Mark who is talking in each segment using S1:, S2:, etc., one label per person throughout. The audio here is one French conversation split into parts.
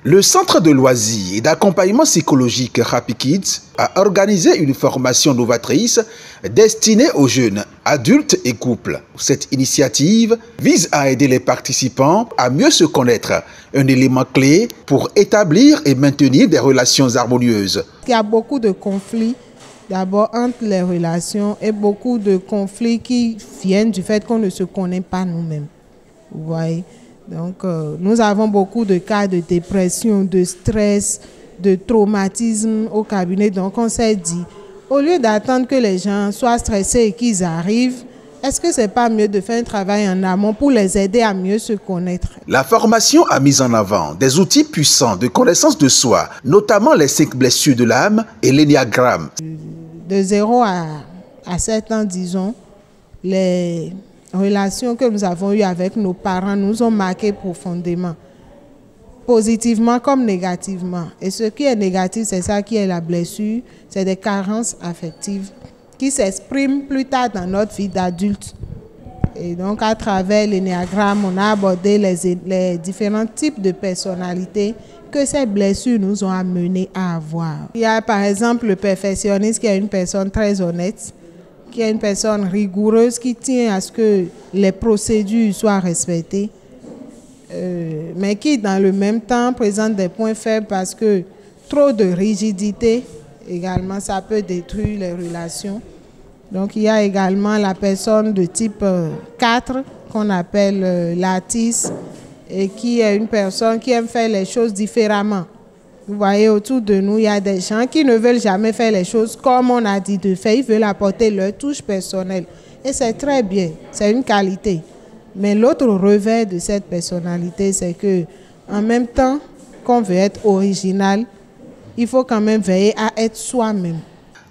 S1: Le centre de loisirs et d'accompagnement psychologique Happy Kids a organisé une formation novatrice destinée aux jeunes, adultes et couples. Cette initiative vise à aider les participants à mieux se connaître, un élément clé pour établir et maintenir des relations harmonieuses.
S2: Il y a beaucoup de conflits d'abord entre les relations et beaucoup de conflits qui viennent du fait qu'on ne se connaît pas nous-mêmes. Vous voyez? Donc, nous avons beaucoup de cas de dépression, de stress, de traumatisme au cabinet. Donc, on s'est dit, au lieu d'attendre que les gens soient stressés et qu'ils arrivent, est-ce que ce n'est pas mieux de faire un travail en amont pour les aider à mieux se connaître?
S1: La formation a mis en avant des outils puissants de connaissance de soi, notamment les 5 blessures de l'âme et l'énéagramme.
S2: De 0 à 7 ans, disons, les relations que nous avons eues avec nos parents nous ont marqués profondément, positivement comme négativement. Et ce qui est négatif, c'est ça qui est la blessure, c'est des carences affectives qui s'expriment plus tard dans notre vie d'adulte. Et donc, à travers l'énéagramme, on a abordé les différents types de personnalités que ces blessures nous ont amenés à avoir. Il y a par exemple le perfectionniste qui est une personne très honnête, qui est une personne rigoureuse, qui tient à ce que les procédures soient respectées, mais qui dans le même temps présente des points faibles parce que trop de rigidité, également, ça peut détruire les relations. Donc, il y a également la personne de type 4, qu'on appelle l'artiste, et qui est une personne qui aime faire les choses différemment. Vous voyez, autour de nous, il y a des gens qui ne veulent jamais faire les choses comme on a dit de faire. Ils veulent apporter leur touche personnelle. Et c'est très bien, c'est une qualité. Mais l'autre revers de cette personnalité, c'est que en même temps qu'on veut être original, il faut quand même veiller à être soi-même.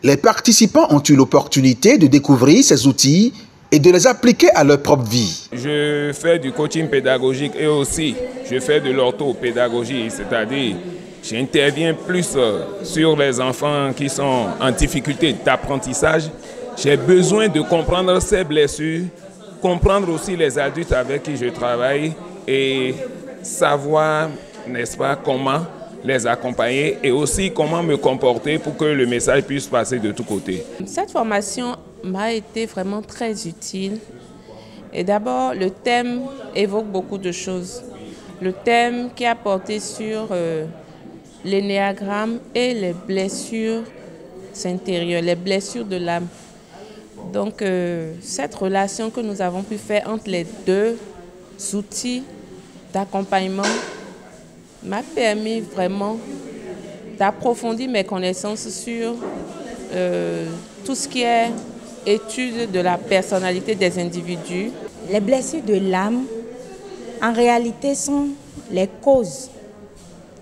S1: Les participants ont eu l'opportunité de découvrir ces outils et de les appliquer à leur propre vie.
S3: Je fais du coaching pédagogique et aussi je fais de l'orthopédagogie, c'est-à-dire j'interviens plus sur les enfants qui sont en difficulté d'apprentissage. J'ai besoin de comprendre ces blessures, comprendre aussi les adultes avec qui je travaille et savoir, n'est-ce pas, comment les accompagner et aussi comment me comporter pour que le message puisse passer de tous côtés.
S4: Cette formation m'a été vraiment très utile. Et d'abord, le thème évoque beaucoup de choses. Le thème qui a porté sur l'énéagramme et les blessures intérieures, les blessures de l'âme. Donc, cette relation que nous avons pu faire entre les deux outils d'accompagnement m'a permis vraiment d'approfondir mes connaissances sur tout ce qui est étude de la personnalité des individus.
S5: Les blessures de l'âme, en réalité, sont les causes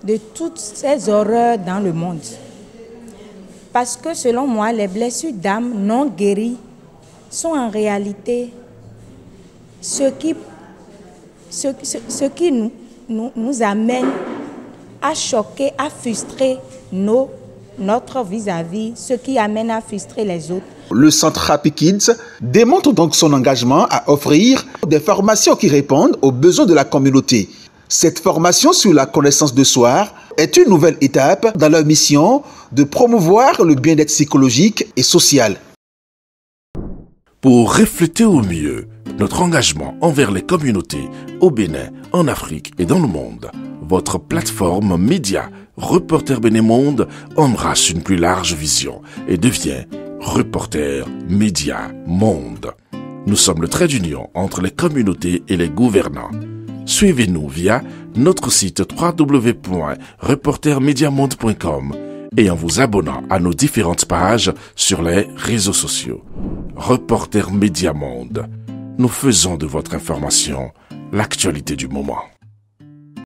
S5: de toutes ces horreurs dans le monde. Parce que selon moi, les blessures d'âme non guéries sont en réalité ce qui nous amène à choquer, à frustrer notre vis-à-vis, ce qui amène à frustrer les autres.
S1: Le centre Happy Kids démontre donc son engagement à offrir des formations qui répondent aux besoins de la communauté. Cette formation sur la connaissance de soi est une nouvelle étape dans leur mission de promouvoir le bien-être psychologique et social.
S6: Pour refléter au mieux notre engagement envers les communautés au Bénin, en Afrique et dans le monde, votre plateforme média Reporter Bénémonde embrasse une plus large vision et devient Reporter Média Monde. Nous sommes le trait d'union entre les communautés et les gouvernants. Suivez-nous via notre site www.reportermediamonde.com et en vous abonnant à nos différentes pages sur les réseaux sociaux. Reporter Média Monde. Nous faisons de votre information l'actualité du moment.